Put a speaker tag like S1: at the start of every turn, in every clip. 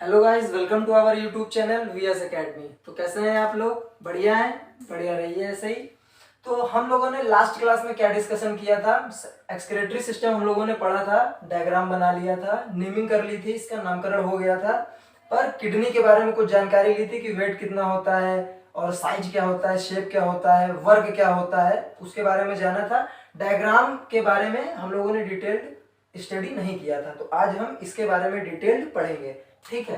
S1: Hello guys, welcome to our YouTube channel VS academy. तो कैसे हैं आप लोग? बढ़िया हैं? बढ़िया रहिए ऐसे ही। तो हम लोगों ने लास्ट क्लास में क्या डिस्कशन किया था? एक्सक्रीटरी सिस्टम हम लोगों ने पढ़ा था, डायग्राम बना लिया था, नेमिंग कर ली थी, इसका नामकरण हो गया था। पर किडनी के बारे में कुछ जानकारी ली थी कि वेट कितना होता है और साइज क्या होता है, शेप क्या होता है, वर्ग क्या होता है, उसके बारे में जाना था। डायग्राम के बारे में हम लोगों ने डिटेल्ड स्टडी नहीं किया था, तो आज हम इसके बारे में डिटेल्ड पढ़ेंगे। ठीक है।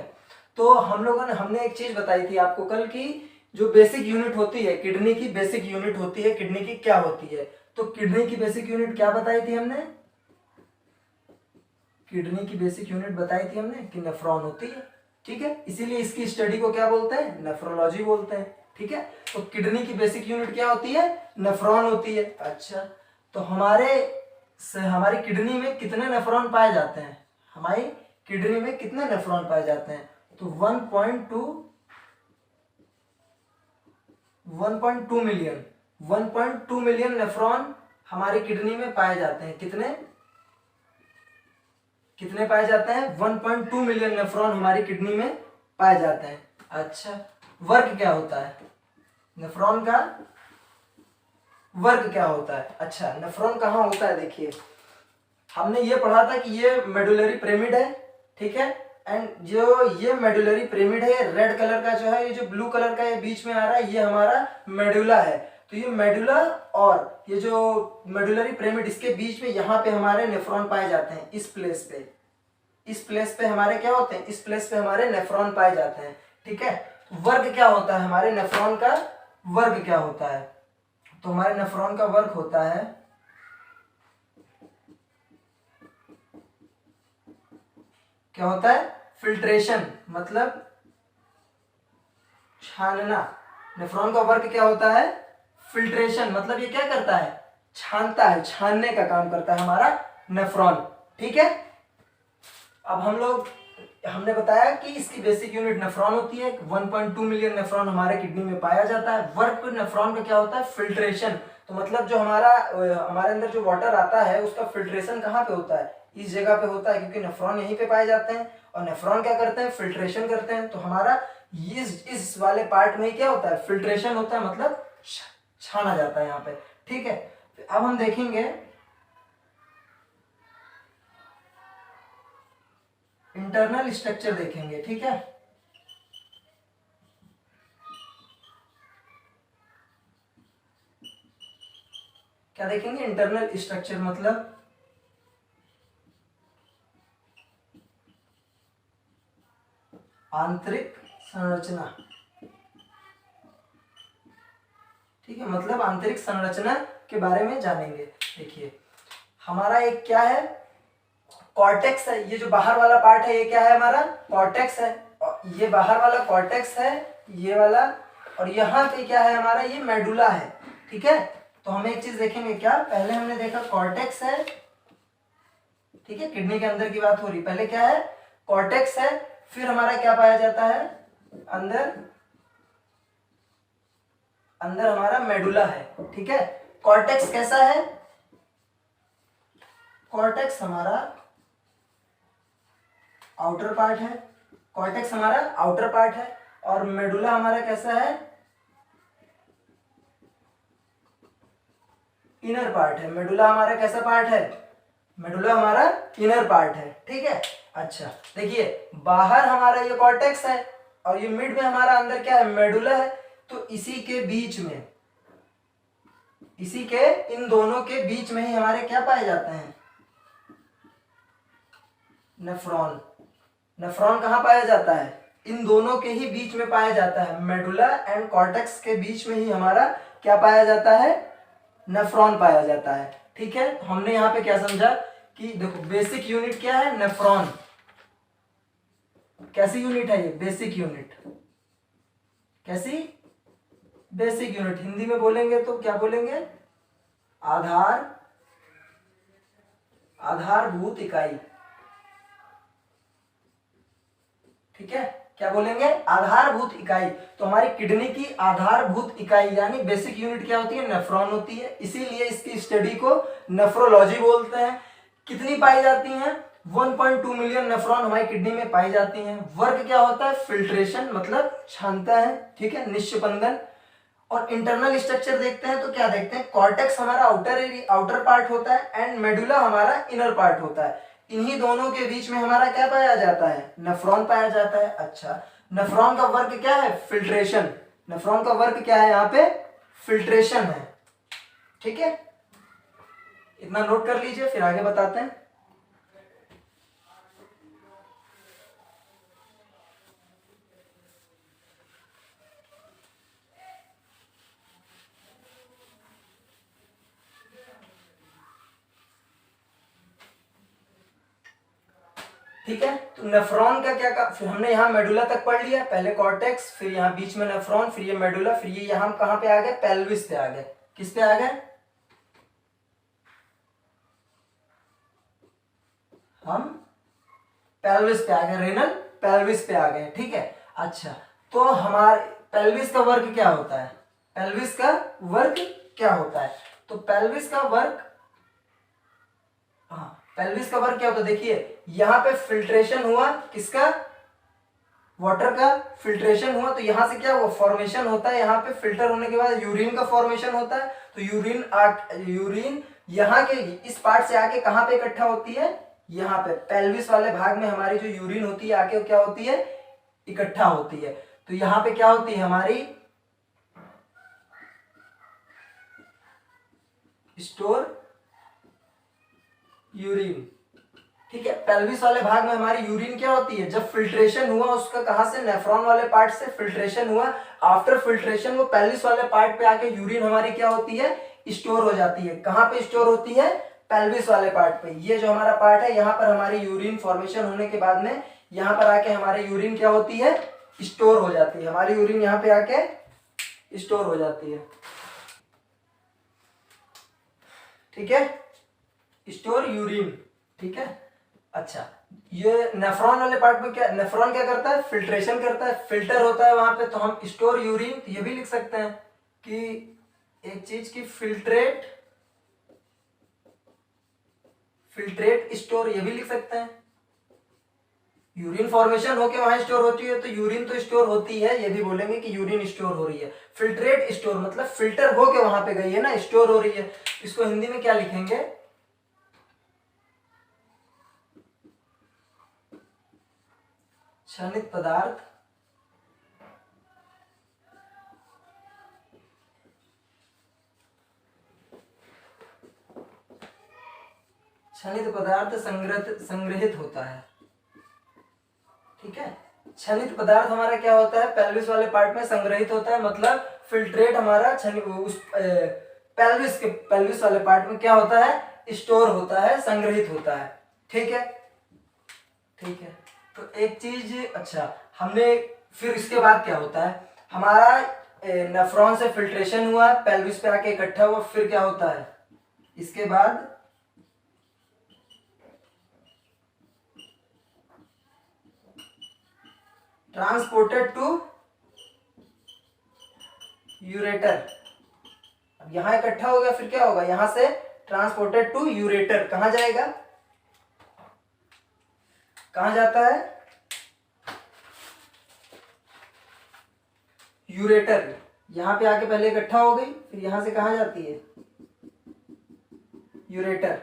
S1: तो हमने एक चीज बताई थी आपको कल की, जो बेसिक यूनिट होती है किडनी की, बेसिक यूनिट होती है किडनी की, क्या होती है? तो किडनी की बेसिक यूनिट क्या बताई थी हमने? किडनी की बेसिक यूनिट बताई थी हमने कि नेफ्रॉन होती है। ठीक है, इसीलिए इसकी स्टडी को क्या बोलते हैं? नेफ्रोलॉजी बोलते हैं। ठीक है, तो किडनी की बेसिक यूनिट क्या होती है? नेफ्रॉन होती है। अच्छा, तो हमारी किडनी में कितने नेफ्रॉन पाए जाते हैं? हमारी किडनी में कितने नेफ्रॉन पाए जाते हैं? तो 1.2 मिलियन 1.2 मिलियन नेफ्रॉन हमारी किडनी में पाए जाते हैं। कितने पाए जाते हैं? 1.2 मिलियन नेफ्रॉन हमारी किडनी में पाए जाते हैं। अच्छा, वर्ग क्या होता है नेफ्रॉन का? वर्ग क्या होता है? अच्छा, नेफ्रॉन कहाँ होता है? देखिए, हमने ये पढ़ा था कि ये मेडुलरी पिरामिड है। ठीक है, एंड जो ये मेडुलरी पिरामिड है, ये रेड कलर का जो है, ये जो ब्लू कलर का ये बीच में आ रहा है, ये हमारा मेडुला है। तो ये मेडुला और ये जो मेडुलरी पिरामिड, इसके बीच में यहाँ पे हमारे नेफ्रॉन पाए जाते हैं। इस प्लेस पे हमारे क्या होते हैं? इस प्लेस पे हमारे नेफ्रॉन पाए जाते हैं। ठीक है, वर्ग क्या होता है हमारे नेफ्रॉन का? वर्ग क्या होता है? तो हमारे नेफ्रॉन का वर्ग होता है, क्या होता है? फिल्ट्रेशन, मतलब छानना। नेफ्रॉन का वर्क क्या होता है? फिल्ट्रेशन, मतलब ये क्या करता है? छानता है, छानने का काम करता है हमारा नेफ्रॉन। ठीक है, अब हमने बताया कि इसकी बेसिक यूनिट नेफ्रॉन होती है। 1.2 मिलियन नेफ्रॉन हमारे किडनी में पाया जाता है। वर्क नेफ्रॉन का क्या होता है? फिल्ट्रेशन। तो मतलब जो हमारे अंदर जो वाटर आता है, उसका फिल्ट्रेशन कहाँ पे होता है? इस जगह पे होता है, क्योंकि नेफ्रॉन यहीं पे पाए जाते हैं। और नेफ्रॉन क्या करते हैं? फिल्ट्रेशन करते हैं। तो हमारा इस वाले पार्ट में क्या होता है? फिल्ट्रेशन होता है, मतलब छाना जाता है यहाँ पे। ठीक है, अब हम देखेंगे इंटरनल स्ट्रक्चर देखेंगे। ठीक है, क्या देखेंगे? इंटरनल स्ट्रक्चर मतलब आंतरिक संरचना। ठीक है, मतलब आंतरिक संरचना के बारे में जानेंगे। देखिए, हमारा एक क्या है? कॉर्टेक्स है। ये जो बाहर वाला पार्ट है, ये क्या है? हमारा कॉर्टेक्स है। और ये बाहर वाला कॉर्टेक्स है, ये वाला। और यहाँ पे क्या है हमारा? ये मेडुला है। ठीक है, तो हम एक चीज देखेंगे। क्या पहले हमने देखा? कॉर्टेक्स है। ठीक है, किडनी के अंदर की बात हो रही। पहले क्या है? कॉर्टेक्स है। फिर हमारा क्या पाया जाता है? अंदर हमारा मेडुला है। ठीक है, कॉर्टेक्स कैसा है? कॉर्टेक्स हमारा आउटर पार्ट है। कॉर्टेक्स हमारा आउटर पार्ट है। और मेडुला हमारा कैसा है? इनर पार्ट है। मेडुला हमारा कैसा पार्ट है? मेडुला हमारा इनर पार्ट है। ठीक है, अच्छा देखिए, बाहर हमारा ये कॉर्टेक्स है और ये मिड में हमारा अंदर क्या है? मेडुला है। तो इन दोनों के बीच में ही हमारे क्या पाए जाते हैं? नेफ्रॉन। नेफ्रॉन कहाँ पाया जाता है? इन दोनों के ही बीच में पाया जाता है। मेडुला एंड कॉर्टेक्स के बीच में ही हमारा क्या पाया जाता है? नेफ्रॉन पाया जाता है। ठीक है, तो हमने यहाँ पे क्या समझा कि देखो, बेसिक यूनिट क्या है? नेफ्रॉन। कैसी यूनिट है ये? Basic unit. कैसी? Basic unit. हिंदी में बोलेंगे तो क्या बोलेंगे? आधारभूत इकाई। ठीक है, क्या बोलेंगे? आधारभूत इकाई। तो हमारी किडनी की आधारभूत इकाई यानी बेसिक यूनिट क्या होती है? नेफ्रॉन होती है। इसीलिए इसकी स्टडी को नेफ्रोलॉजी बोलते हैं। कितनी पाई जाती हैं? 1.2 मिलियन नेफ्रॉन हमारी किडनी में पाई जाती हैं। वर्क क्या होता है? फिल्ट्रेशन, मतलब छानता है, ठीक है, निश्चपंदन। और इंटरनल स्ट्रक्चर देखते हैं तो क्या देखते हैं? कॉर्टेक्स हमारा आउटर पार्ट होता है एंड मेडुला हमारा इनर पार्ट होता है। इन्हीं दोनों के बीच में हमारा क्या पाया जाता है? नेफ्रॉन पाया जाता है। अच्छा, नेफ्रॉन का वर्क क्या है? फिल्ट्रेशन। नेफ्रॉन का वर्क क्या है? यहाँ पे फिल्ट्रेशन है, ठीक है, इतना नोट कर लीजिए, फिर आगे बताते हैं। ठीक है, तो नेफ्रॉन का क्या फिर हमने यहाँ मेडुला तक पढ़ लिया, पहले कॉर्टेक्स, फिर यहाँ बीच में नेफ्रॉन, फिर ये मेडुला, फिर ये यहाँ कहाँ पे आ गए? पेल्विस पे आ गए। किस पे आ गए? हम पेल्विस पे आ गए, रेनल पेल्विस पे आ गए, ठीक है। अच्छा, तो हमारे पेल्विस का वर्क क्या होता है? पेल्विस का वर्क क्या होता है? तो पेल्विस का वर्क, हाँ, पेल्विस का वर्क क्या होता है? देखिए यहाँ पे फिल्ट्रेशन हुआ, किसका? वाटर का फिल्ट्रेशन हुआ, तो यहां से क्या हुआ? फॉर्मेशन होता है। यहाँ पे फिल्टर होने के बाद यूरिन का फॉर्मेशन होता है, तो यूरिन यहाँ के इस पार्ट से आके कहाँ पे इकट्ठा होती है? यहाँ पे पेल्विस वाले भाग में हमारी जो यूरिन होती है आके क्या होती है? इकट्ठा होती है। तो यहाँ पे क्या होती है? हमारी स्टोर यूरिन, ठीक है। पेल्विस वाले भाग में हमारी यूरिन क्या होती है? जब फिल्ट्रेशन हुआ उसका, कहां से? नेफ्रॉन वाले पार्ट से फिल्ट्रेशन हुआ, आफ्टर फिल्ट्रेशन वो पेल्विस वाले पार्ट पे आके यूरिन हमारी क्या होती है? स्टोर हो जाती है। कहां पे स्टोर होती है? पेल्विस वाले पार्ट पे। ये जो हमारा पार्ट है, यहाँ पर हमारी यूरिन फॉर्मेशन होने के बाद में यहाँ पर आके हमारी यूरिन क्या होती है? स्टोर हो जाती है। हमारी यूरिन यहाँ पे आके स्टोर हो जाती है, ठीक है, स्टोर यूरिन, ठीक है। अच्छा, ये नेफ्रॉन वाले पार्ट में क्या? नेफ्रॉन क्या करता है? फिल्ट्रेशन करता है, फिल्टर होता है वहां पे, तो हम स्टोर यूरिन ये भी लिख सकते हैं कि एक चीज की फिल्ट्रेट स्टोर, ये भी लिख सकते हैं। यूरिन फॉर्मेशन होके वहां स्टोर होती है, तो यूरिन तो स्टोर होती है, ये भी बोलेंगे कि यूरिन स्टोर हो रही है। फिल्ट्रेट स्टोर मतलब फिल्टर होके वहां पे गई है ना, स्टोर हो रही है। इसको हिंदी में क्या लिखेंगे? क्षनिक पदार्थ संग्रहित होता है, ठीक है। क्षनिक पदार्थ हमारा क्या होता है? पेल्विस वाले पार्ट में संग्रहित होता है, मतलब फिल्ट्रेट हमारा उस पेल्विस वाले पार्ट में क्या होता है? स्टोर होता है, संग्रहित होता है, ठीक है, ठीक है। तो एक चीज, अच्छा, हमने फिर इसके बाद क्या होता है? हमारा नेफ्रॉन से फिल्ट्रेशन हुआ, पेल्विस पे आके इकट्ठा हुआ, फिर क्या होता है? इसके बाद ट्रांसपोर्टेड टू यूरेटर। अब यहां इकट्ठा हो गया, फिर क्या होगा? यहां से ट्रांसपोर्टेड टू यूरेटर, कहां जाएगा? कहां जाता है? यूरेटर। यहां पे आके पहले इकट्ठा हो गई, फिर यहां से कहां जाती है? यूरेटर।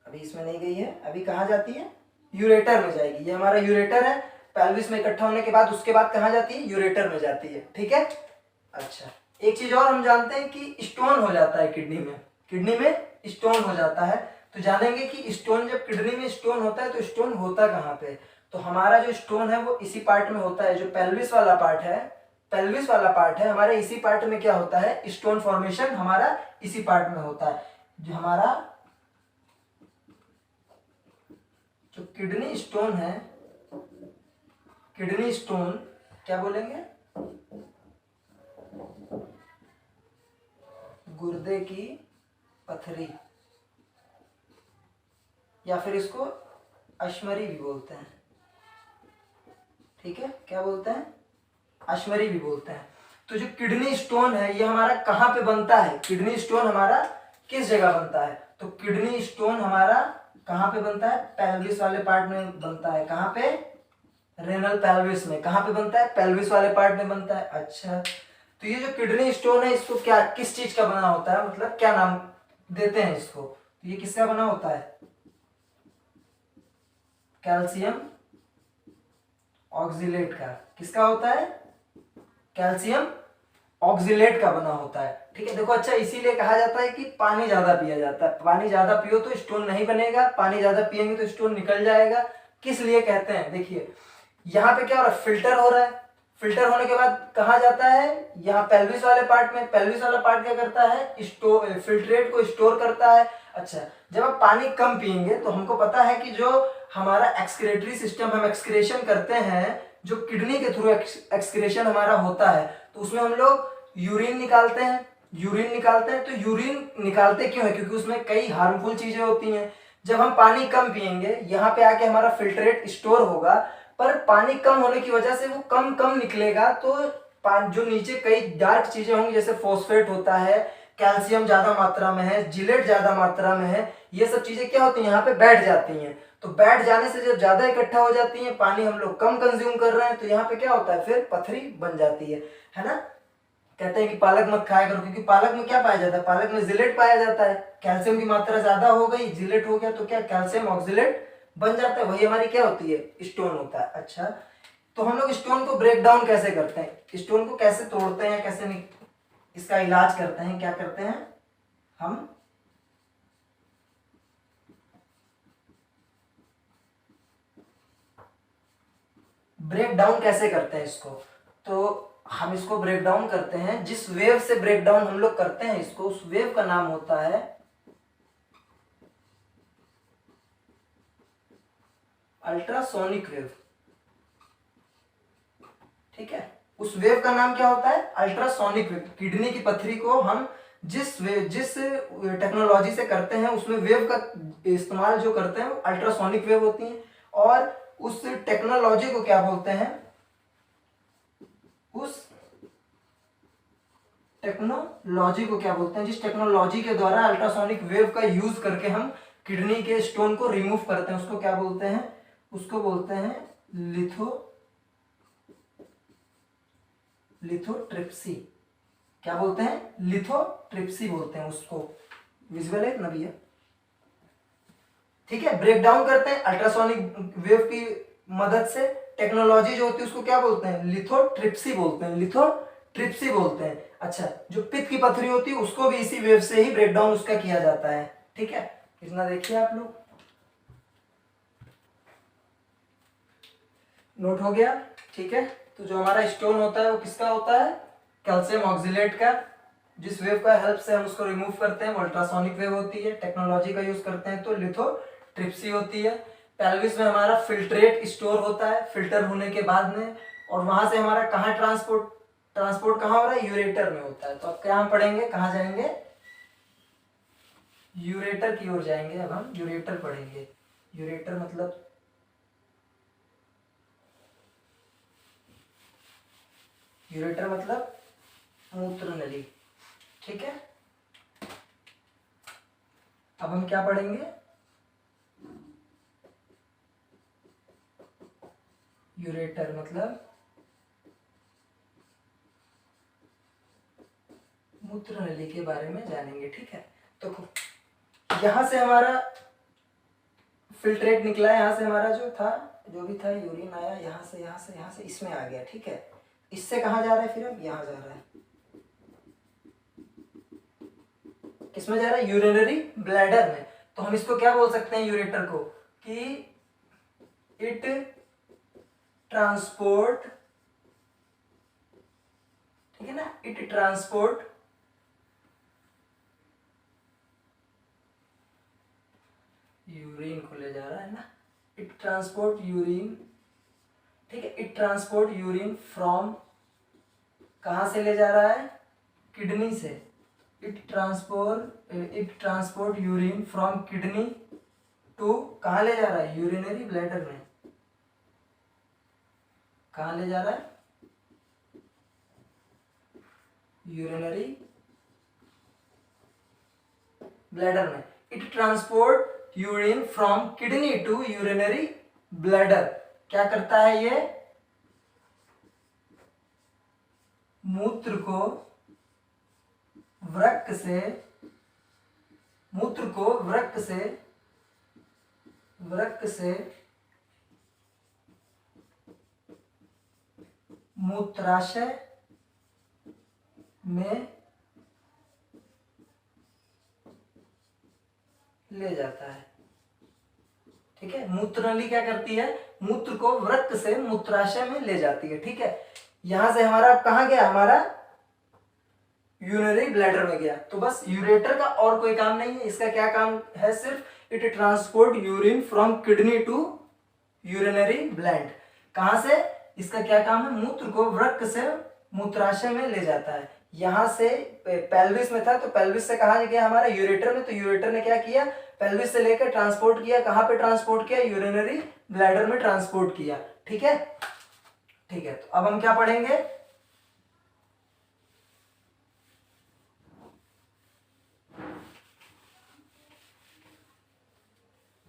S1: अभी इसमें नहीं गई है, अभी कहां जाती है? यूरेटर में जाएगी। ये हमारा यूरेटर है, पेल्विस में इकट्ठा होने के बाद उसके बाद कहां जाती है? यूरेटर में जाती है, ठीक है। अच्छा, एक चीज और हम जानते हैं कि स्टोन हो जाता है किडनी में, किडनी में स्टोन हो जाता है। तो जानेंगे कि स्टोन, जब किडनी में स्टोन होता है तो स्टोन होता कहाँ पे? तो हमारा जो स्टोन है वो इसी पार्ट में होता है, जो पेल्विस वाला पार्ट है, पेल्विस वाला पार्ट है हमारे, इसी पार्ट में क्या होता है? स्टोन फॉर्मेशन हमारा इसी पार्ट में होता है। जो हमारा जो किडनी स्टोन है, किडनी स्टोन क्या बोलेंगे? गुर्दे की पथरी, या फिर इसको अश्मरी भी बोलते हैं, ठीक है। क्या बोलते हैं? अश्मरी भी बोलते हैं। तो जो किडनी स्टोन है ये हमारा कहाँ पे बनता है? किडनी स्टोन हमारा किस जगह बनता है? तो किडनी स्टोन हमारा कहाँ पे बनता है? पेल्विस वाले पार्ट में बनता है। कहाँ पे? रेनल पेल्विस में। कहाँ पे बनता है? पेल्विस वाले पार्ट में बनता है। अच्छा, तो ये जो किडनी स्टोन है इसको क्या, किस चीज का बना होता है, मतलब क्या नाम देते हैं इसको? तो ये किसका बना होता है? कैल्शियम ऑक्सिलेट का। किसका होता है? कैल्शियम ऑक्सिलेट का बना होता है। ठीक है, देखो अच्छा, इसीलिए कहा जाता है कि पानी ज्यादा पिया जाता है। पानी ज्यादा पियो तो स्टोन नहीं बनेगा, पानी ज्यादा पिएंगे तो स्टोन निकल जाएगा। किस लिए कहते हैं? देखिए यहाँ पे क्या हो रहा है, फिल्टर हो रहा है। फिल्टर होने के बाद कहाँ जाता है? यहाँ पेल्विस वाले पार्ट में। पेल्विस वाला पार्ट क्या करता है? स्टोर, फिल्ट्रेट को स्टोर करता है। अच्छा, जब आप पानी कम पिएंगे तो हमको पता है कि जो हमारा एक्सक्रेटरी सिस्टम, हम एक्सक्रेशन करते हैं, जो किडनी के थ्रू एक्सक्रेशन हमारा होता है, तो उसमें हम लोग यूरिन निकालते हैं। यूरिन निकालते हैं तो यूरिन निकालते क्यों है? क्योंकि उसमें कई हार्मफुल चीजें होती हैं। जब हम पानी कम पिएंगे, यहाँ पे आके हमारा फिल्ट्रेट स्टोर होगा, पर पानी कम होने की वजह से वो कम कम निकलेगा, तो जो नीचे कई डार्क चीजें होंगी, जैसे फॉस्फेट होता है, कैल्शियम ज्यादा मात्रा में है, जिलेट ज्यादा मात्रा में है, ये सब चीजें क्या होती हैं, यहाँ पे बैठ जाती हैं। तो बैठ जाने से जब ज्यादा इकट्ठा हो जाती है, पानी हम लोग कम कंज्यूम कर रहे हैं, तो यहाँ पे क्या होता है, फिर पथरी बन जाती है ना। कहते हैं कि पालक मत खाया करो, क्योंकि पालक में क्या पाया जाता है? पालक में जिलेट पाया जाता है। कैल्शियम की मात्रा ज्यादा हो गई, जिलेट हो गया, तो क्या कैल्शियम ऑक्सिलेट बन जाता है, वही हमारी क्या होती है? स्टोन होता है। अच्छा, तो हम लोग स्टोन को ब्रेक डाउन कैसे करते हैं? स्टोन को कैसे तोड़ते हैं, कैसे इसका इलाज करते हैं, क्या करते हैं हम? ब्रेक डाउन कैसे करते हैं इसको? तो हम इसको ब्रेक डाउन करते हैं, जिस वेव से ब्रेक डाउन हम लोग करते हैं इसको, उस वेव का नाम होता है अल्ट्रासोनिक वेव। ठीक है, उस वेव का नाम क्या होता है? Ultrasonic wave. किडनी की पथरी को हम जिस टेक्नोलॉजी से करते हैं, उसमें वेव का इस्तेमाल जो करते हैं वो अल्ट्रासोनिक वेव होती है। और उस टेक्नोलॉजी को क्या बोलते हैं? उस टेक्नोलॉजी को क्या बोलते हैं? जिस टेक्नोलॉजी के द्वारा अल्ट्रासोनिक वेव का यूज करके हम किडनी के स्टोन को रिमूव करते हैं, उसको क्या बोलते हैं? उसको बोलते हैं लिथोट्रिप्सी। क्या बोलते हैं? लिथोट्रिप्सी बोलते हैं उसको। विजुअल है ना भैया? ठीक है, ब्रेक डाउन करते हैं अल्ट्रासोनिक वेव की मदद से। टेक्नोलॉजी जो होती है उसको क्या बोलते हैं? लिथोट्रिप्सी बोलते हैं। लिथोट्रिप्सी बोलते हैं। अच्छा, जो पित्त की पथरी होती है उसको भी इसी वेव से ही ब्रेक डाउन उसका किया जाता है। ठीक है, इतना देखिए आप लोग, नोट हो गया? ठीक है, तो जो हमारा स्टोन होता है वो किसका होता है? कैल्शियम ऑक्सिलेट का। जिस वेव का हेल्प से हम उसको रिमूव करते हैं वो अल्ट्रासोनिक वेव होती है। टेक्नोलॉजी का यूज करते हैं तो लिथोट्रिप्सी होती है। पेल्विस में हमारा फिल्ट्रेट स्टोर होता है फिल्टर होने के बाद में, और वहां से हमारा कहाँ ट्रांसपोर्ट कहाँ हो रहा है? यूरेटर में होता है। तो अब क्या हम पढ़ेंगे, कहाँ जाएंगे? यूरेटर की ओर जाएंगे। अब हम यूरेटर पढ़ेंगे। यूरेटर मतलब मूत्र नली। ठीक है, अब हम क्या पढ़ेंगे? यूरेटर मतलब मूत्र नली के बारे में जानेंगे। ठीक है, तो यहां से हमारा फिल्ट्रेट निकला है, यहां से हमारा जो भी था यूरिन आया, यहां से इसमें आ गया। ठीक है, इससे कहां जा रहा है? फिर अब यहां जा रहा है। किसमें जा रहा है? यूरिनरी ब्लैडर में। तो हम इसको क्या बोल सकते हैं यूरेटर को? कि इट ट्रांसपोर्ट, ठीक है ना, इट ट्रांसपोर्ट यूरिन को ले जा रहा है ना, इट ट्रांसपोर्ट यूरिन। ठीक है, इट ट्रांसपोर्ट यूरिन फ्रॉम, कहां से ले जा रहा है? किडनी से। It transport urine from kidney to, कहां ले जा रहा है? यूरिनरी ब्लैडर में। कहां ले जा रहा है? यूरिनरी ब्लैडर में। It transport urine from kidney to urinary bladder. क्या करता है ये? मूत्र को वृक्क से मूत्राशय में ले जाता है। ठीक है, मूत्र नली क्या करती है? मूत्र को वृक्क से मूत्राशय में ले जाती है। ठीक है, यहां से हमारा कहां गया? हमारा यूरिनरी ब्लैडर में गया। तो बस यूरेटर का और कोई काम नहीं है। इसका क्या काम है? सिर्फ it transport urine from kidney to urinary bladder. कहां से? इसका क्या काम है? मूत्र को वृक्क से मूत्राशय में ले जाता है। यहां से पेल्विस में था, तो पेल्विस से कहां गया? हमारा यूरेटर में। तो यूरेटर ने क्या किया? पेल्विस से लेकर ट्रांसपोर्ट किया। कहां पे ट्रांसपोर्ट किया? यूरिनरी ब्लैडर में ट्रांसपोर्ट किया। ठीक है, ठीक है। तो अब हम क्या पढ़ेंगे?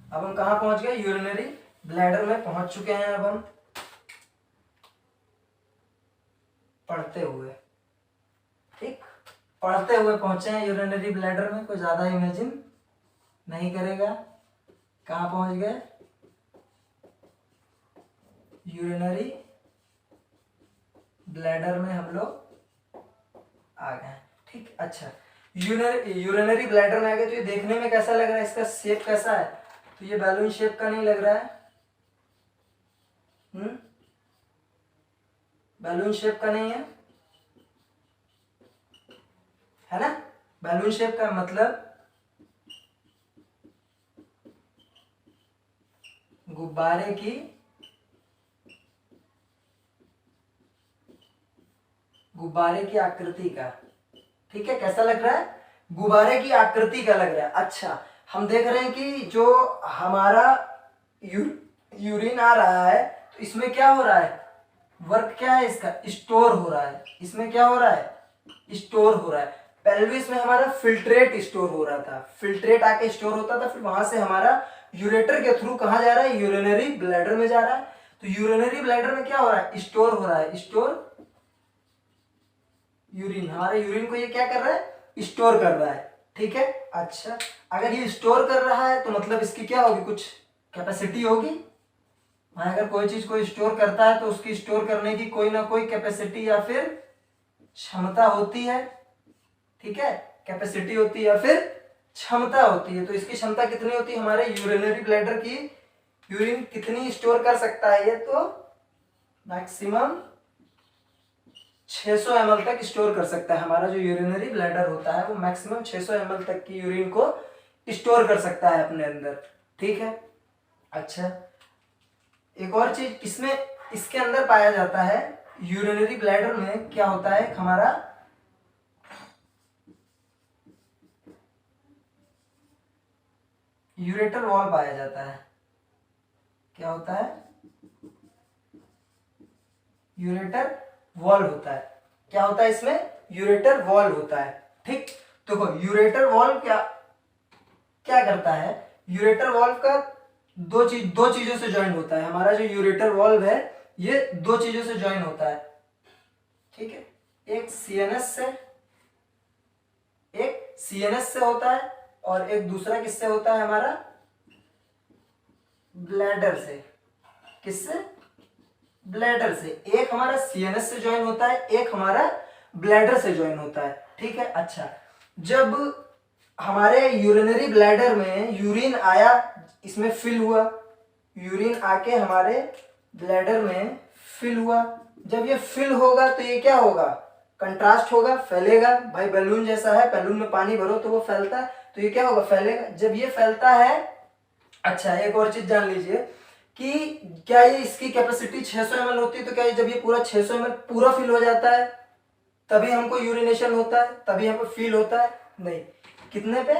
S1: अब हम कहां पहुंच गए? यूरिनरी ब्लैडर में पहुंच चुके हैं। अब हम पढ़ते हुए, ठीक, पढ़ते हुए पहुंचे हैं यूरिनरी ब्लैडर में। कोई ज्यादा इमेजिन नहीं करेगा। कहां पहुंच गए? यूरिनरी ब्लैडर में हम लोग आ गए। ठीक, अच्छा, यूरिनरी ब्लैडर में आ गए। तो ये देखने में कैसा लग रहा है? इसका शेप कैसा है? तो ये बैलून शेप का नहीं लग रहा है। बैलून शेप का नहीं है ना? बैलून शेप का मतलब गुब्बारे की आकृति का। ठीक है, कैसा लग रहा है? गुब्बारे की आकृति का लग रहा है। अच्छा, हम देख रहे हैं कि जो हमारा यूरिन आ रहा है, तो इसमें क्या हो रहा है? वर्क क्या है इसका? स्टोर हो रहा है। इसमें क्या हो रहा है? स्टोर हो रहा है। पेल्विस में हमारा फिल्ट्रेट स्टोर हो रहा था। फिल्ट्रेट आके स्टोर होता था, फिर वहां से हमारा यूरेटर के थ्रू कहां जा रहा है? यूरिनरी ब्लैडर में जा रहा है। तो यूरिनरी ब्लैडर में क्या हो रहा है? स्टोर हो रहा है। स्टोर यूरिन, हमारे यूरिन को ये क्या कर रहा है? स्टोर कर रहा है। ठीक है, अच्छा, अगर ये स्टोर कर रहा है तो मतलब इसकी क्या होगी? कुछ कैपेसिटी होगी। अगर कोई चीज को स्टोर करता है तो उसकी स्टोर करने की कोई ना कोई कैपेसिटी या फिर क्षमता होती है। ठीक है, कैपेसिटी होती है या फिर क्षमता होती है। तो इसकी क्षमता कितनी होती है? हमारे यूरिनरी ब्लैडर की यूरिन कितनी स्टोर कर सकता है ये? तो मैक्सिमम 600 ml तक स्टोर कर सकता है। हमारा जो यूरिनरी ब्लैडर होता है वो मैक्सिमम 600 ml तक की यूरिन को स्टोर कर सकता है अपने अंदर। ठीक है, अच्छा, एक और चीज इसमें इसके अंदर पाया जाता है। यूरिनरी ब्लैडर में क्या होता है? हमारा यूरेटर वॉल पाया जाता है। क्या होता है? यूरेटर वॉल होता है। क्या होता है इसमें? यूरेटर वॉल होता है। ठीक, तो यूरेटर वॉल क्या क्या करता है? यूरेटर वॉल्व का दो चीजों से ज्वाइन होता है। हमारा जो यूरेटर वॉल्व है ये दो चीजों से ज्वाइन होता है। ठीक है, एक सीएनएस से होता है और एक दूसरा किससे होता है? हमारा ब्लैडर से। किससे? ब्लैडर से। एक हमारा सीएनएस से ज्वाइन होता है, एक हमारा ब्लैडर से ज्वाइन होता है। ठीक है, अच्छा, जब हमारे यूरिनरी ब्लैडर में यूरिन आया, इसमें फिल हुआ, यूरिन आके हमारे ब्लैडर में फिल हुआ। जब ये फिल होगा तो ये क्या होगा? कंट्रास्ट होगा, फैलेगा। भाई बैलून जैसा है, बैलून में पानी भरो तो वो फैलता है, तो ये क्या होगा? फैलेगा। जब ये फैलता है, अच्छा, एक और चीज जान लीजिए कि क्या ये इसकी कैपेसिटी 600 ml होती है? तो क्या जब ये पूरा 600 ml पूरा फिल हो जाता है तभी हमको यूरिनेशन होता है, तभी हमको फील होता है? नहीं। कितने पे?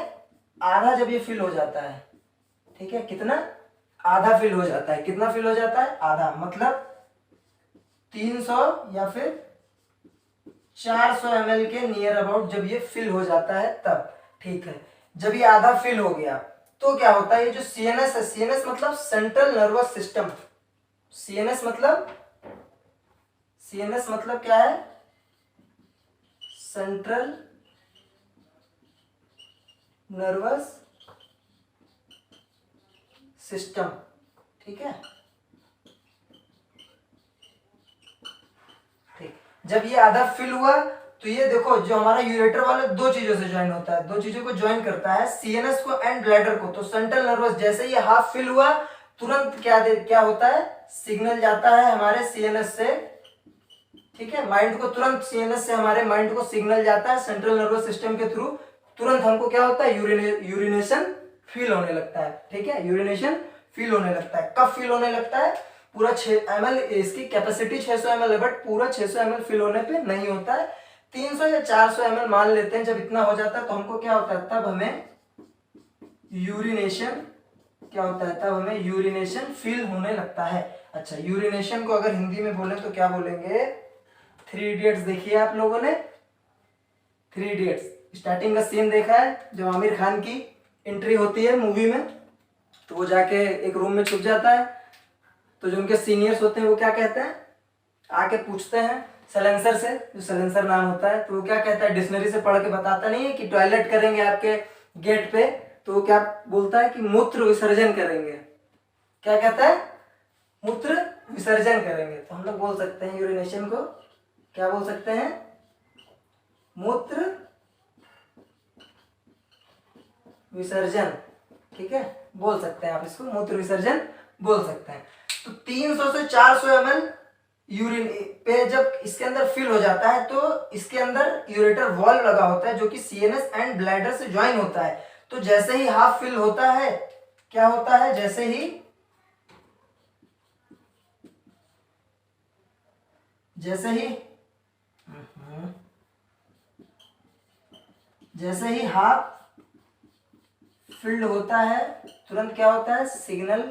S1: आधा जब ये फिल हो जाता है। ठीक है, कितना? आधा फिल हो जाता है। कितना फिल हो जाता है? आधा, मतलब 300 या फिर 400 ml के नियर अबाउट जब ये फिल हो जाता है तब। ठीक है, जब ये आधा फिल हो गया तो क्या होता है, ये जो सीएनएस है, सीएनएस मतलब सेंट्रल नर्वस सिस्टम, सीएनएस मतलब क्या है, सेंट्रल नर्वस सिस्टम, ठीक है। ठीक, जब ये आधा फिल हुआ तो ये देखो जो हमारा यूरेटर वाला दो चीजों से ज्वाइन होता है, दो चीजों को ज्वाइन करता है, सीएनएस को एंड ब्लैडर को। तो सेंट्रल नर्वस जैसे ये हाफ फिल हुआ तुरंत क्या होता है, सिग्नल जाता है हमारे सीएनएस से, ठीक है, माइंड को तुरंत सीएनएस से हमारे माइंड को सिग्नल जाता है सेंट्रल नर्वस सिस्टम के थ्रू, तुरंत हमको क्या होता है, यूरिनेशन फील होने लगता है, ठीक है, यूरिनेशन फील होने लगता है। कब फील होने लगता है, पूरा 6 ml, इसकी कैपेसिटी 600 ml है, बट पूरा 600 ml फिल होने पे नहीं होता है, 300 या 400 ml मान लेते हैं। जब इतना हो जाता है तो हमको क्या होता है, तब हमें यूरिनेशन क्या होता है, तब हमें यूरिनेशन फील होने लगता है। अच्छा, यूरिनेशन को अगर हिंदी में बोले तो क्या बोलेंगे, 3 इडियट्स देखिए आप लोगों ने, 3 इडियट्स स्टार्टिंग का सीन देखा है, जब आमिर खान की एंट्री होती है मूवी में, तो वो जाके एक रूम में छुप जाता है, तो जो उनके सीनियर्स होते हैं वो क्या कहते हैं, आके पूछते हैं सलेंसर से, जो सलेंसर नाम होता है, तो वो क्या कहता है, डिक्शनरी से पढ़ के बताता नहीं है कि टॉयलेट करेंगे आपके गेट पे, तो वो क्या बोलता है कि मूत्र विसर्जन करेंगे। क्या कहता है, मूत्र विसर्जन करेंगे। तो हम लोग बोल सकते हैं यूरिनेशन को क्या बोल सकते हैं, मूत्र विसर्जन, ठीक है, बोल सकते हैं आप इसको, मूत्र विसर्जन बोल सकते हैं। तो 300 से 400 ml यूरिन पे जब इसके अंदर फिल हो जाता है तो इसके अंदर यूरेटर वॉल्व लगा होता है जो कि सीएनएस एंड ब्लैडर से ज्वाइन होता है। तो जैसे ही हाफ फिल होता है, क्या होता है, जैसे ही हाफ फिल्ड होता है, तुरंत क्या होता है, सिग्नल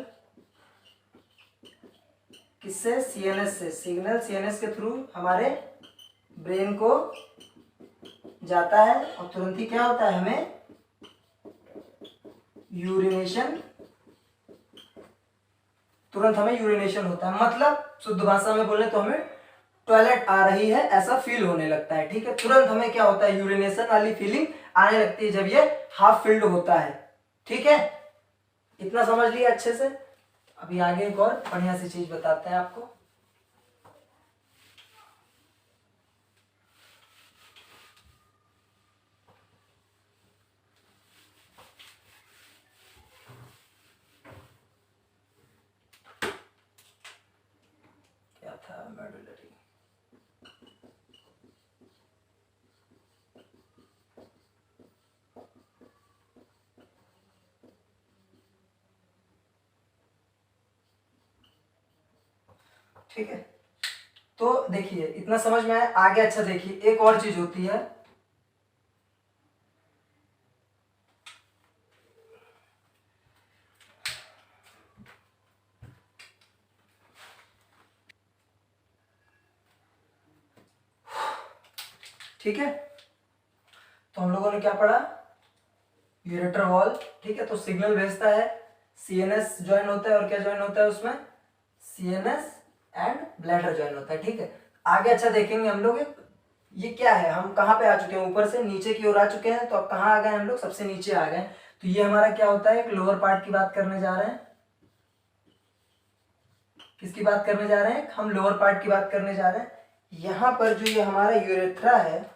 S1: किससे, सीएनएस से, सिग्नल सीएनएस के थ्रू हमारे ब्रेन को जाता है और तुरंत ही क्या होता है, हमें यूरिनेशन, तुरंत हमें यूरिनेशन होता है। मतलब शुद्ध भाषा में बोले तो हमें टॉयलेट आ रही है ऐसा फील होने लगता है, ठीक है, तुरंत हमें क्या होता है, यूरिनेशन वाली फीलिंग आने लगती है जब ये हाफ फिल्ड होता है, ठीक है। इतना समझ लिया अच्छे से। अभी आगे एक और बढ़िया सी चीज बताते हैं आपको। क्या था, मेडुलरी, ठीक है। तो देखिए इतना समझ में आया, आगे अच्छा देखिए एक और चीज होती है, ठीक है। तो हम लोगों ने क्या पढ़ा, यूरेटर वॉल, ठीक है, तो सिग्नल भेजता है, सीएनएस ज्वाइन होता है और क्या ज्वाइन होता है उसमें, सीएनएस एंड ब्लैडर ज्वाइन होता है, ठीक है। आगे अच्छा देखेंगे हम लोग, ये क्या है, हम कहाँ पे आ चुके हैं, ऊपर से नीचे की ओर आ चुके हैं, तो अब कहाँ आ गए हम लोग, सबसे नीचे आ गए। तो ये हमारा क्या होता है, एक लोअर पार्ट की बात करने जा रहे हैं। किसकी बात करने जा रहे हैं, हम लोअर पार्ट की बात करने जा रहे हैं। यहां पर जो ये हमारा यूरेथ्रा है,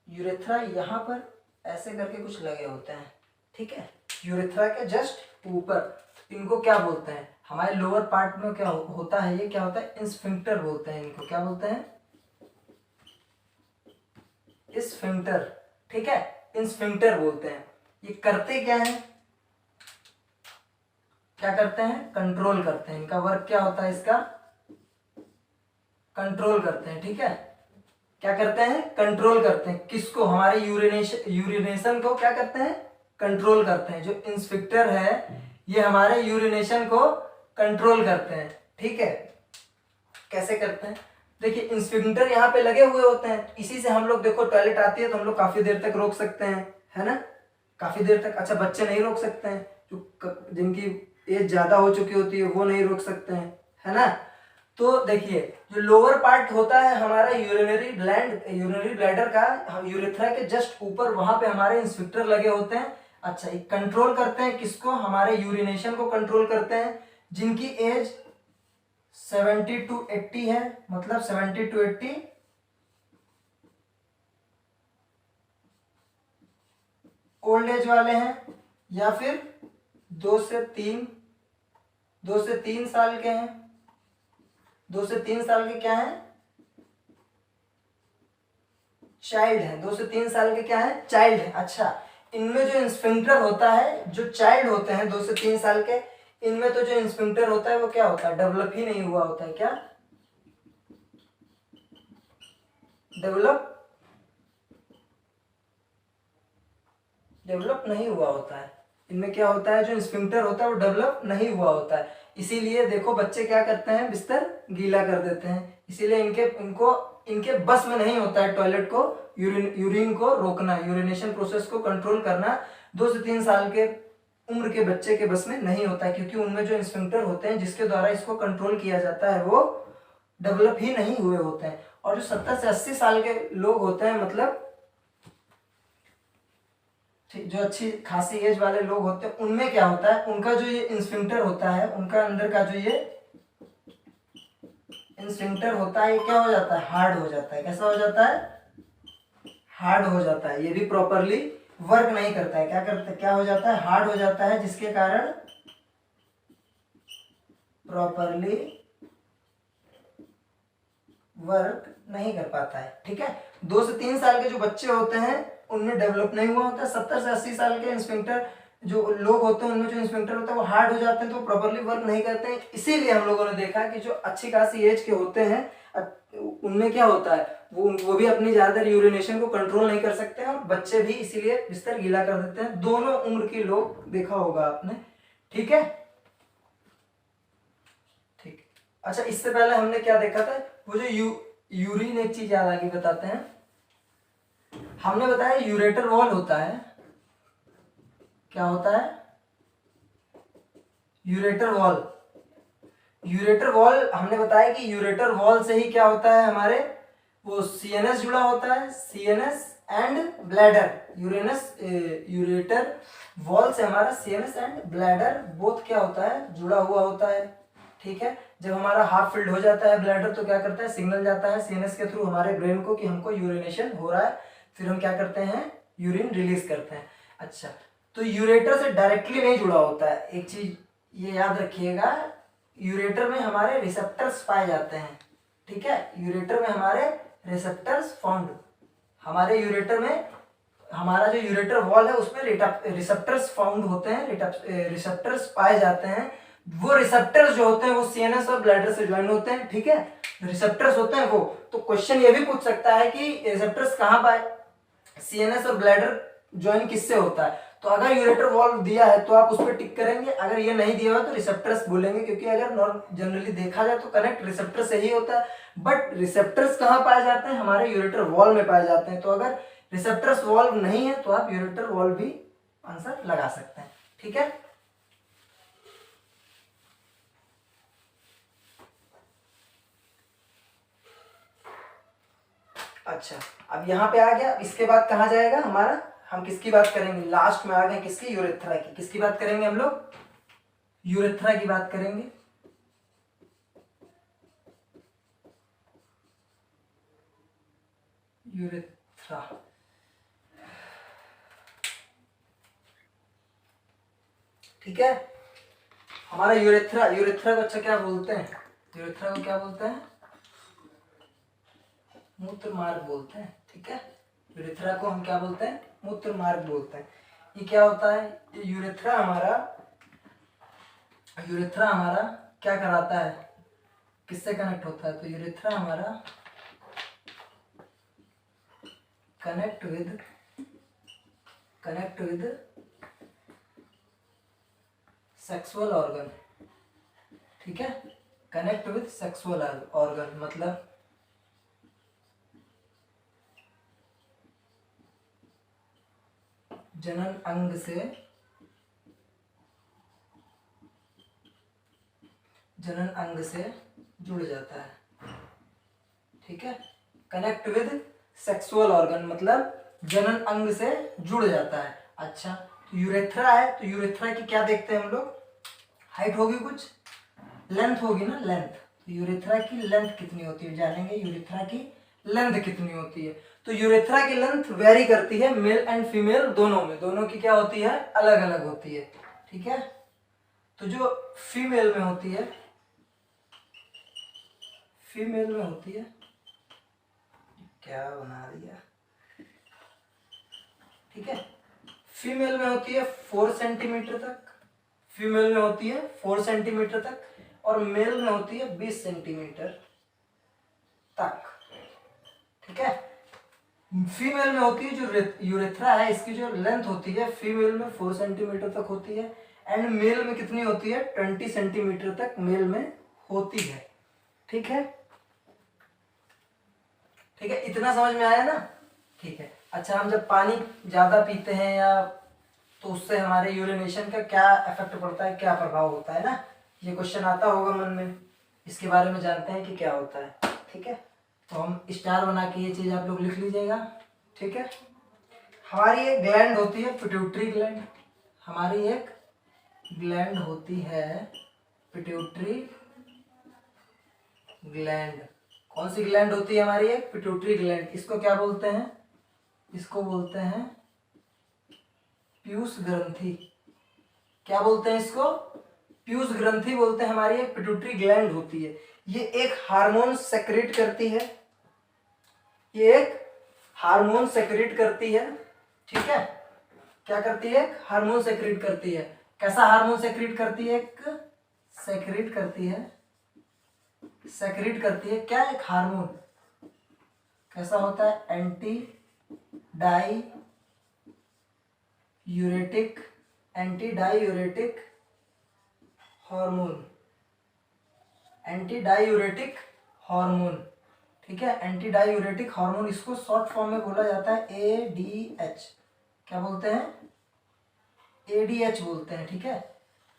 S1: यूरेथ्रा यहाँ पर ऐसे करके कुछ लगे होते हैं, ठीक है, यूरेथ्रा के जस्ट ऊपर। इनको क्या बोलते हैं, हमारे लोअर पार्ट में क्या होता है, ये क्या होता है, इंस्फिंक्टर बोलते हैं इनको, क्या बोलते हैं, स्फिंक्टर, ठीक है, इंस्फिंक्टर बोलते हैं। ये करते क्या है, क्या करते हैं, कंट्रोल करते हैं, इनका वर्क क्या होता है, इसका कंट्रोल करते हैं, ठीक है, क्या करते हैं, कंट्रोल करते हैं, किसको, हमारे यूरिनेशन को क्या करते हैं, कंट्रोल करते हैं। जो इंस्पेक्टर है ये हमारे यूरिनेशन को कंट्रोल करते हैं, ठीक है। कैसे करते हैं, देखिए इंस्फिंक्टर यहाँ पे लगे हुए होते हैं, इसी से हम लोग देखो टॉयलेट आती है तो हम लोग काफी देर तक रोक सकते हैं, है ना। काफी देर तक। अच्छा, बच्चे नहीं रोक सकते हैं, जिनकी एज ज्यादा हो चुकी होती है वो नहीं रोक सकते हैं, है ना। तो देखिए, जो लोअर पार्ट होता है हमारा यूरिनरी ब्लैडर का, यूरेथ्रा के जस्ट ऊपर, वहां पे हमारे इंस्फिक्टर लगे होते हैं। अच्छा, ये कंट्रोल करते हैं किसको? हमारे यूरिनेशन को कंट्रोल करते हैं। जिनकी एज 70 to 80 है, मतलब 70 to 80 ओल्ड एज वाले हैं, या फिर 2 से 3 साल के हैं। 2 से 3 साल के क्या है? चाइल्ड है। 2 से 3 साल के क्या है? चाइल्ड है। अच्छा, इनमें जो इंस्फिंक्टर होता है, जो चाइल्ड होते हैं 2 से 3 साल के, इनमें तो जो इंस्फिंक्टर होता है वो क्या होता है? डेवलप ही नहीं हुआ होता है। क्या डेवलप नहीं हुआ होता है? इनमें क्या होता है? जो इंस्फिंक्टर होता है वो डेवलप नहीं हुआ होता है। इसीलिए देखो, बच्चे क्या करते हैं? बिस्तर गीला कर देते हैं। इसीलिए इनके बस में नहीं होता है टॉयलेट को, यूरिन को रोकना, यूरिनेशन प्रोसेस को कंट्रोल करना। 2 से 3 साल के उम्र के बच्चे के बस में नहीं होता है, क्योंकि उनमें जो इंस्फिंक्टर होते हैं जिसके द्वारा इसको कंट्रोल किया जाता है वो डेवलप ही नहीं हुए होते हैं। और जो 70 से 80 साल के लोग होते हैं, मतलब जो अच्छी खासी एज वाले लोग होते हैं, उनमें क्या होता है? उनका जो ये इंस्फिंक्टर होता है, उनका अंदर का जो ये इंस्फिंक्टर होता है, ये क्या हो जाता है? हार्ड हो जाता है। कैसा हो जाता है? हार्ड हो जाता है। ये भी प्रॉपरली वर्क नहीं करता है। क्या हो जाता है? हार्ड हो जाता है, जिसके कारण प्रॉपरली वर्क नहीं कर पाता है। ठीक है। 2 से 3 साल के जो बच्चे होते हैं उनमें डेवलप नहीं हुआ होता। 70 से 80 साल के इंस्फिंक्टर जो लोग होते हैं, उनमें जो इंस्फिंक्टर होता है वो हार्ड हो जाते हैं, तो प्रॉपरली वर्क नहीं करते हैं। इसीलिए हम लोगों ने देखा कि जो अच्छी खासी एज के होते हैं उनमें क्या होता है? वो भी अपनी ज्यादातर यूरिनेशन को कंट्रोल नहीं कर सकते हैं, और बच्चे भी इसीलिए बिस्तर गीला कर देते हैं। दोनों उम्र के लोग देखा होगा आपने। ठीक है। ठीक। अच्छा, इससे पहले हमने क्या देखा था? वो जो यूरिन, एक चीज याद आगे बताते हैं। हमने बताया यूरेटर वॉल होता है। क्या होता है? Ureter wall. यूरेटर वॉल हमने बताया कि यूरेटर वॉल से ही क्या होता है? हमारे वो सीएनएस जुड़ा होता है, CNS and bladder. Ureter wall से हमारा सीएनएस एंड ब्लैडर बोथ क्या होता है? जुड़ा हुआ होता है। ठीक है। जब हमारा हाफ फिल्ड हो जाता है ब्लैडर, तो क्या करता है? सिग्नल जाता है सीएनएस के थ्रू हमारे ब्रेन को कि हमको यूरिनेशन हो रहा है। फिर हम क्या करते हैं? यूरिन रिलीज करते हैं। अच्छा, तो यूरेटर से डायरेक्टली नहीं जुड़ा होता है। एक चीज ये याद रखिएगा, यूरेटर में हमारे रिसेप्टर्स पाए जाते हैं। ठीक है। यूरेटर में हमारे रिसेप्टर्स फाउंड, हमारे यूरेटर में, हमारा जो यूरेटर वॉल है उसमें रिसेप्टर्स फाउंड होते हैं, रिसेप्टर्स पाए जाते हैं। वो रिसेप्टर्स जो होते हैं वो सीएनएस और ब्लैडर से ज्वाइन होते हैं। ठीक है। रिसेप्टर्स होते हैं वो। तो क्वेश्चन ये भी पूछ सकता है कि रिसेप्टर्स कहाँ पाए? सीएनएस और ब्लैडर ज्वाइन किससे होता है? तो अगर यूरेटर वॉल्व दिया है तो आप उस पर टिक करेंगे, अगर ये नहीं दिया हुआ तो रिसेप्टर्स बोलेंगे, क्योंकि अगर जनरली देखा जाए तो कनेक्ट रिसेप्टर से ही होता है। बट रिसेप्टर्स कहाँ पाए जाते हैं? हमारे यूरेटर वॉल में पाए जाते हैं। तो अगर रिसेप्टर्स वॉल्व नहीं है तो आप यूरेटर वॉल्व भी आंसर लगा सकते हैं। ठीक है। अच्छा, अब यहाँ पे आ गया। इसके बाद कहाँ जाएगा हमारा? हम किसकी बात करेंगे? लास्ट में आ गए किसकी? यूरेथ्रा की। किसकी बात करेंगे हम लोग? यूरेथ्रा की बात करेंगे। यूरेथ्रा। ठीक है। हमारा यूरेथ्रा, यूरेथ्रा को अच्छा क्या बोलते हैं? यूरेथ्रा को क्या बोलते हैं? मूत्र मार्ग बोलते हैं। ठीक है। यूरेथ्रा को हम क्या बोलते हैं? मूत्र मार्ग बोलते हैं। ये क्या होता है? यूरेथ्रा हमारा क्या कराता है? किससे कनेक्ट होता है? तो यूरेथ्रा हमारा कनेक्ट विद सेक्सुअल ऑर्गन। ठीक है। कनेक्ट विद सेक्सुअल ऑर्गन मतलब जनन अंग से जुड़ जाता है, ठीक है। कनेक्ट विद सेक्सुअल ऑर्गन मतलब जनन अंग से जुड़ जाता है। अच्छा, तो यूरेथ्रा है, तो यूरेथ्रा की क्या देखते हैं हम लोग, हाइट होगी, कुछ लेंथ होगी ना, लेंथ। तो यूरेथ्रा की लेंथ कितनी होती है जानेंगे, यूरेथ्रा की लेंथ कितनी होती है। तो यूरेथ्रा की लेंथ वेरी करती है मेल एंड फीमेल दोनों में, दोनों की क्या होती है, अलग अलग होती है, ठीक है। तो जो फीमेल में होती है, क्या बना दिया, ठीक है, फीमेल में होती है 4 सेंटीमीटर तक, फीमेल में होती है 4 सेंटीमीटर तक, और मेल में होती है 20 सेंटीमीटर तक, ठीक है। फीमेल में होती है जो यूरेथ्रा है, इसकी जो लेंथ होती है फीमेल में 4 सेंटीमीटर तक होती है, एंड मेल में कितनी होती है, 20 सेंटीमीटर तक मेल में होती है, ठीक है, ठीक है। इतना समझ में आया ना, ठीक है। अच्छा, हम जब पानी ज्यादा पीते हैं या तो उससे हमारे यूरिनेशन का क्या इफेक्ट पड़ता है, क्या प्रभाव होता है ना, ये क्वेश्चन आता होगा मन में, इसके बारे में जानते हैं कि क्या होता है, ठीक है। तो हम स्टार बना के ये चीज आप लोग लिख लीजिएगा, ठीक है। हमारी एक ग्लैंड होती है पिट्यूटरी ग्लैंड, हमारी एक ग्लैंड होती है पिट्यूटरी ग्लैंड। कौन सी ग्लैंड होती है हमारी, एक पिट्यूटरी ग्लैंड। इसको क्या बोलते हैं, इसको बोलते हैं पीयूष ग्रंथि। क्या बोलते हैं इसको, पीयूष ग्रंथि बोलते हैं। हमारी एक पिट्यूटरी ग्लैंड होती है, ये एक हार्मोन सेक्रेट करती है, ये एक हार्मोन सेक्रेट करती है, ठीक है। क्या करती है, हार्मोन सेक्रेट करती है। कैसा हार्मोन सेक्रेट करती है, सेक्रेट करती है क्या, एक हार्मोन। कैसा होता है, एंटी डाईयूरेटिक हार्मोन, ठीक है। एंटी डाईयूरेटिक हार्मोन, इसको शॉर्ट फॉर्म में बोला जाता है एडीएच। क्या बोलते हैं, एडीएच बोलते हैं, ठीक है।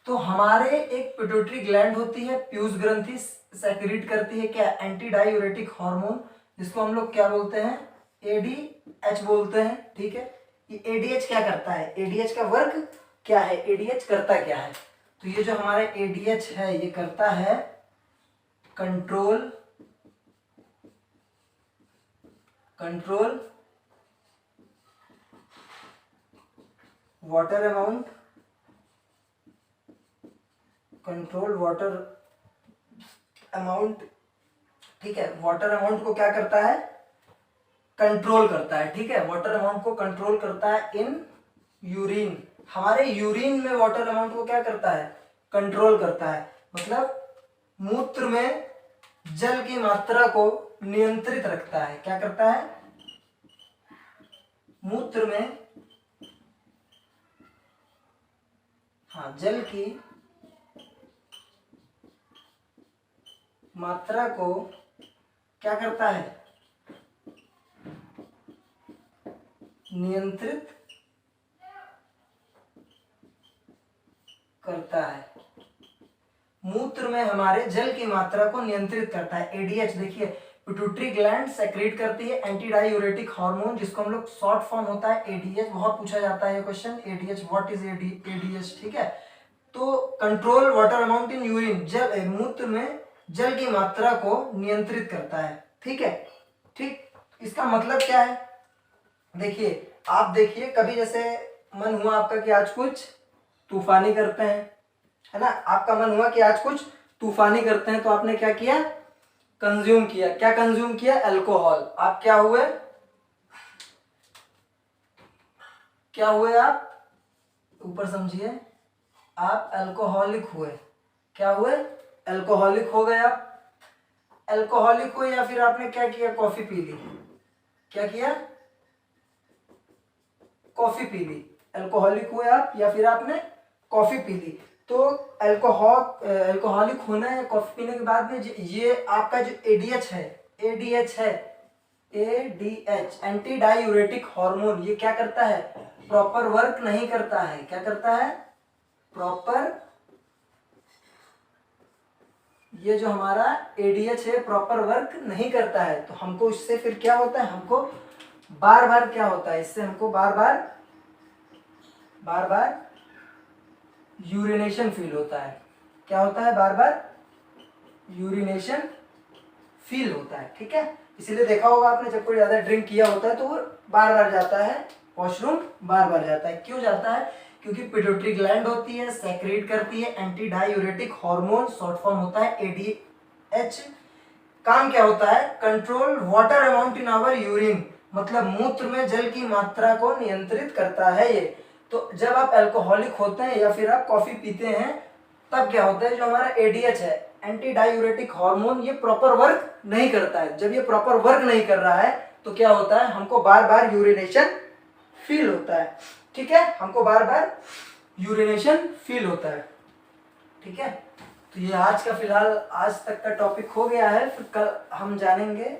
S1: तो हमारे एक पिट्यूटरी ग्लैंड होती है, पीयूष ग्रंथि सेक्रेट करती है क्या, एंटी डाईयूरेटिक हार्मोन, जिसको हम लोग क्या बोलते हैं, एडीएच बोलते हैं, ठीक है। ये एडीएच क्या करता है, एडीएच का वर्क क्या है, एडीएच करता क्या है। तो ये जो हमारा एडीएच है ये करता है कंट्रोल वाटर अमाउंट, ठीक है। वाटर अमाउंट को क्या करता है, कंट्रोल करता है, ठीक है। वाटर अमाउंट को कंट्रोल करता है इन यूरिन, हमारे यूरिन में वाटर अमाउंट को क्या करता है, कंट्रोल करता है। मतलब मूत्र में जल की मात्रा को नियंत्रित रखता है। क्या करता है, मूत्र में जल की मात्रा को क्या करता है, नियंत्रित करता है। मूत्र में हमारे जल की मात्रा को नियंत्रित करता है एडीएच। देखिए, पिट्यूटरी ग्लैंड सेक्रेट करती है एंटी डाईयूरेटिक हार्मोन, जिसको हम लोग शॉर्ट फॉर्म होता है एडीएच। बहुत पूछा जाता है ये question, ADH, what is ADH, ठीक है। तो control water amount in urine, जल मूत्र में जल की मात्रा को नियंत्रित करता है, ठीक है, ठीक। इसका मतलब क्या है, देखिए, आप देखिए कभी जैसे मन हुआ आपका कि आज कुछ तूफानी करते हैं, है ना, आपका मन हुआ कि आज कुछ तूफानी करते हैं, तो आपने क्या किया, कंज्यूम किया। क्या कंज्यूम किया, अल्कोहल। आप क्या हुए, आप ऊपर समझिए, आप अल्कोहलिक हुए। क्या हुए, अल्कोहलिक हो गए आप, अल्कोहलिक हुए। या फिर आपने क्या किया, कॉफी पी ली। क्या किया, कॉफी पी ली। अल्कोहलिक हुए आप या फिर आपने कॉफी पी ली। तो अल्कोहलिक होना है कॉफी पीने के बाद में, ये आपका जो एडीएच है, एडीएच एंटी डाईयूरेटिक हार्मोन, ये क्या करता है, प्रॉपर वर्क नहीं करता है। क्या करता है? प्रॉपर, ये जो हमारा एडीएच है प्रॉपर वर्क नहीं करता है। तो हमको इससे फिर क्या होता है, हमको बार बार क्या होता है, इससे हमको बार बार यूरिनेशन फील होता है। क्या होता है? बार बार यूरिनेशन फील होता है। ठीक है, इसीलिए देखा होगा आपने, जब कोई ज्यादा ड्रिंक किया होता है तो वो बार बार जाता है वॉशरूम, बार बार जाता है। क्यों जाता है? क्योंकि पिट्यूटरी ग्लैंड होती है, सेक्रेट करती है anti diuretic hormone, short form होता है एडीएच। काम क्या होता है? Control water amount in our urine, मतलब मूत्र में जल की मात्रा को नियंत्रित करता है ये। तो जब आप अल्कोहलिक होते हैं या फिर आप कॉफी पीते हैं, तब क्या होता है, जो हमारा एडीएच है एंटी डायूरेटिक हार्मोन, ये प्रॉपर वर्क नहीं करता है। जब ये प्रॉपर वर्क नहीं कर रहा है तो क्या होता है, हमको बार बार यूरिनेशन फील होता है। ठीक है, हमको बार बार यूरिनेशन फील होता है। ठीक है, तो ये आज का फिलहाल आज तक का टॉपिक हो गया है। फिर कल हम जानेंगे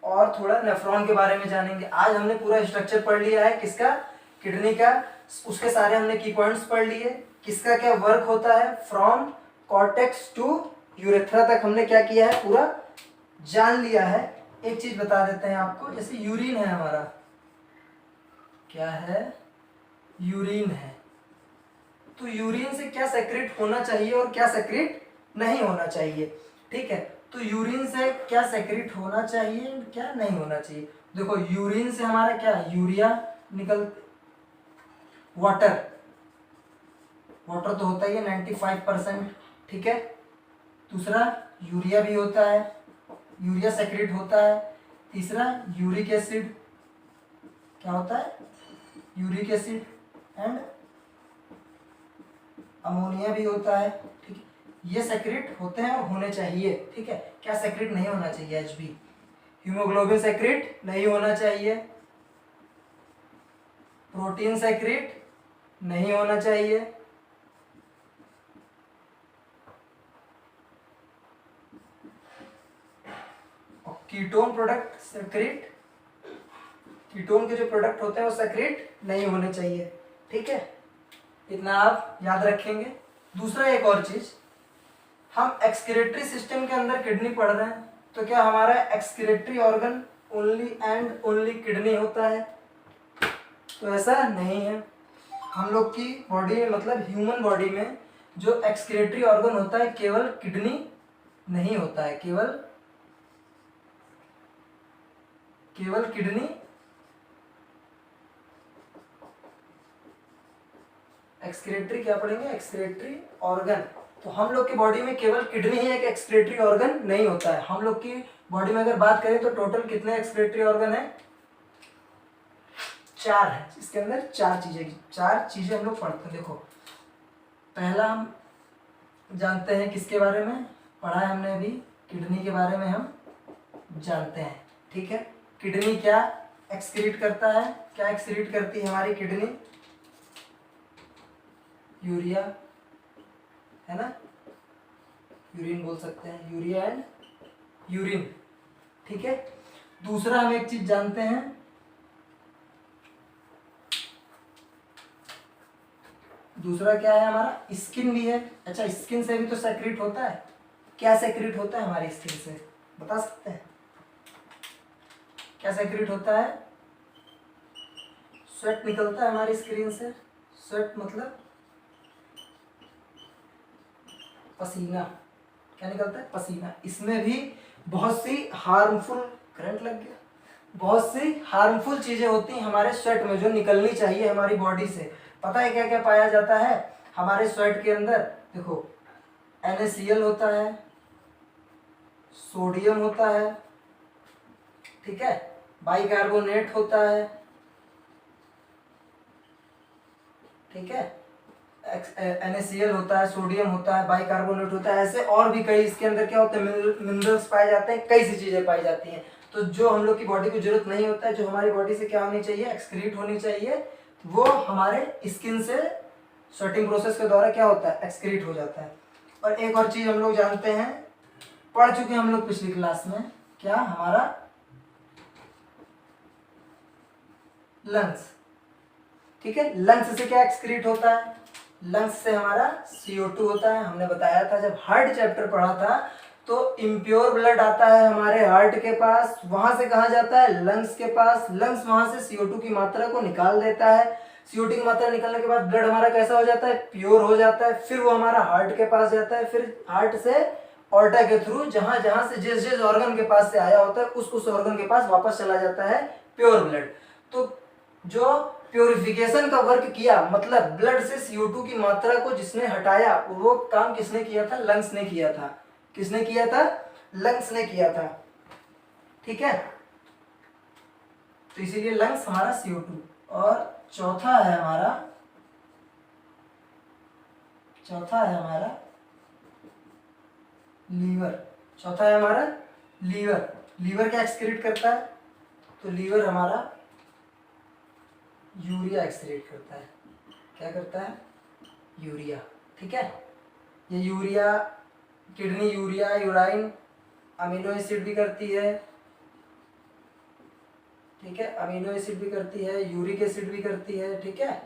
S1: और थोड़ा नेफ्रॉन के बारे में जानेंगे। आज हमने पूरा स्ट्रक्चर पढ़ लिया है किसका, किडनी का, उसके सारे हमने की पॉइंट्स पढ़ लिए, किसका क्या वर्क होता है, फ्रॉम कॉर्टेक्स टू यूरेथ्रा तक हमने क्या किया है, पूरा जान लिया है। एक चीज बता देते हैं आपको, जैसे यूरिन है हमारा, क्या है, यूरिन है, तो यूरिन से क्या सेक्रेट होना चाहिए और क्या सेक्रेट नहीं होना चाहिए। ठीक है, तो यूरिन से क्या सेक्रेट होना चाहिए, क्या नहीं होना चाहिए। देखो यूरिन से हमारा क्या, यूरिया निकल, वाटर तो होता ही है 95%। ठीक है, दूसरा यूरिया भी होता है, यूरिया सेक्रेट होता है। तीसरा यूरिक एसिड, क्या होता है, यूरिक एसिड एंड अमोनिया भी होता है। ठीक है, ये सेक्रेट होते हैं और होने चाहिए। ठीक है, क्या सेक्रेट नहीं होना चाहिए, एचबी, हीमोग्लोबिन सेक्रेट नहीं होना चाहिए, प्रोटीन सेक्रेट नहीं होना चाहिए, और कीटोन प्रोडक्ट सेक्रेट, कीटोन के जो प्रोडक्ट होते हैं वो सेक्रेट नहीं होने चाहिए। ठीक है, इतना आप याद रखेंगे। दूसरा एक और चीज, हम एक्सक्रीटरी सिस्टम के अंदर किडनी पढ़ रहे हैं, तो क्या हमारा excretory organ only and only kidney होता है? तो ऐसा नहीं है। हम लोग की बॉडी में, मतलब ह्यूमन बॉडी में जो एक्सक्रीटरी ऑर्गन होता है केवल किडनी नहीं होता है, केवल किडनी, एक्सक्रीटरी क्या पढ़ेंगे, एक्सक्रीटरी ऑर्गन। तो हम लोग की बॉडी में केवल किडनी ही एक एक्सक्रीटरी ऑर्गन नहीं होता है। हम लोग की बॉडी में अगर बात करें तो टोटल कितने एक्सक्रीटरी ऑर्गन है, 4 है। इसके अंदर 4 चीजें हम लोग पढ़ते हैं। देखो पहला हम जानते हैं किसके बारे में पढ़ा है हमने अभी, किडनी के बारे में हम जानते हैं। ठीक है, किडनी क्या एक्सक्रीट करता है, क्या एक्सक्रीट करती है हमारी किडनी, यूरिया, है ना, यूरिन बोल सकते हैं, यूरिया एंड यूरिन। ठीक है, दूसरा हम एक चीज जानते हैं, दूसरा क्या है हमारा, स्किन भी है। अच्छा, स्किन से भी तो सेक्रेट होता है, क्या सेक्रेट होता है हमारी स्किन से, बता सकते हैं क्या सेक्रेट होता है? स्वेट निकलता है हमारी स्किन से, स्वेट मतलब पसीना, क्या निकलता है, पसीना। इसमें भी बहुत सी हार्मफुल, करंट लग गया, बहुत सी हार्मफुल चीजें होती हैं हमारे स्वेट में जो निकलनी चाहिए हमारी बॉडी से। पता है क्या क्या पाया जाता है हमारे स्वेट के अंदर? देखो NaCl होता है, सोडियम होता है, ठीक है, बाइकार्बोनेट होता है, ठीक है, NaCl होता है, सोडियम होता है, बाइकार्बोनेट होता है, ऐसे और भी कई इसके अंदर क्या होते हैं, मिनरल्स पाए जाते हैं, कई सी चीजें पाई जाती हैं। तो जो हम लोग की बॉडी को जरूरत नहीं होता है, जो हमारी बॉडी से क्या होनी चाहिए, एक्सक्रीट होनी चाहिए, वो हमारे स्किन से स्वेटिंग प्रोसेस के द्वारा क्या होता है, एक्सक्रीट हो जाता है। और एक और चीज हम लोग जानते हैं, पढ़ चुके हैं हम लोग पिछली क्लास में, क्या हमारा लंग्स, ठीक है। लंग्स से क्या एक्सक्रीट होता है? लंग्स से हमारा CO2 होता है। हमने बताया था जब हार्ट चैप्टर पढ़ा था तो इम्प्योर ब्लड आता है हमारे हार्ट के पास, वहां से कहा जाता है लंग्स के पास। लंग्स वहां से CO2 की मात्रा को निकाल देता है। CO2 की मात्रा निकलने के बाद ब्लड हमारा कैसा हो जाता है? प्योर हो जाता है। फिर वो हमारा हार्ट के पास जाता है। फिर हार्ट से ऑर्टा के थ्रू जहां जहां से जिस जिस ऑर्गन के पास से आया होता है उस ऑर्गन के पास वापस चला जाता है प्योर ब्लड। तो जो प्योरिफिकेशन का वर्क किया, मतलब ब्लड से CO2 की मात्रा को जिसने हटाया, वो काम किसने किया था? लंग्स ने किया था। किसने किया था? लंग्स ने किया था। ठीक है, तो इसीलिए लंग्स हमारा CO2। और चौथा है हमारा लीवर। चौथा है हमारा लीवर। लीवर क्या एक्सक्रीट करता है? तो लीवर हमारा यूरिया एक्सक्रीट करता है। क्या करता है? यूरिया। ठीक है, ये urea kidney urea, urine, amino acid भी करती है। ठीक है, अमीनो एसिड भी करती है, यूरिक एसिड भी करती है। ठीक है,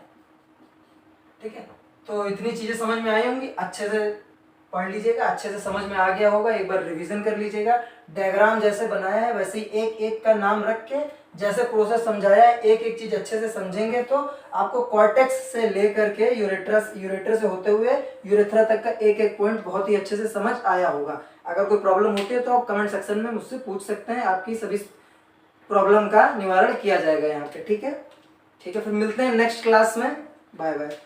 S1: ठीक है। तो इतनी चीजें समझ में आई होंगी, अच्छे से पढ़ लीजिएगा, अच्छे से समझ में आ गया होगा। एक बार रिवीजन कर लीजिएगा। डायग्राम जैसे बनाया है वैसे ही एक एक का नाम रख के जैसे प्रोसेस समझाया है, एक एक चीज अच्छे से समझेंगे तो आपको कॉर्टेक्स से लेकर के यूरेटर से होते हुए यूरेथ्रा तक का एक एक पॉइंट बहुत ही अच्छे से समझ आया होगा। अगर कोई प्रॉब्लम होती है तो आप कमेंट सेक्शन में मुझसे पूछ सकते हैं, आपकी सभी प्रॉब्लम का निवारण किया जाएगा यहाँ पे। ठीक है, ठीक है, फिर मिलते हैं नेक्स्ट क्लास में। Bye bye.